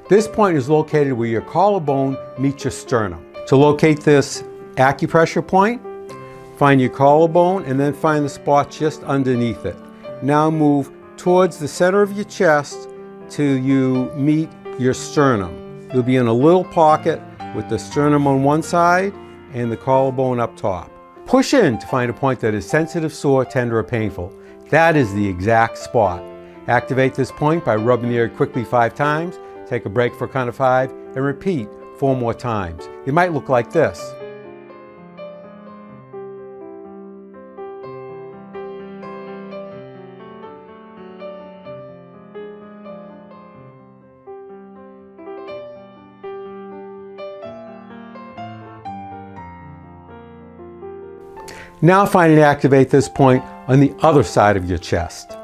This point is located where your collarbone meets your sternum. To locate this acupressure point, find your collarbone and then find the spot just underneath it. Now move towards the center of your chest till you meet your sternum. You'll be in a little pocket with the sternum on one side and the collarbone up top. Push in to find a point that is sensitive, sore, tender, or painful. That is the exact spot. Activate this point by rubbing the area quickly 5 times, take a break for a count of 5, and repeat 4 more times. It might look like this. Now find and activate this point on the other side of your chest.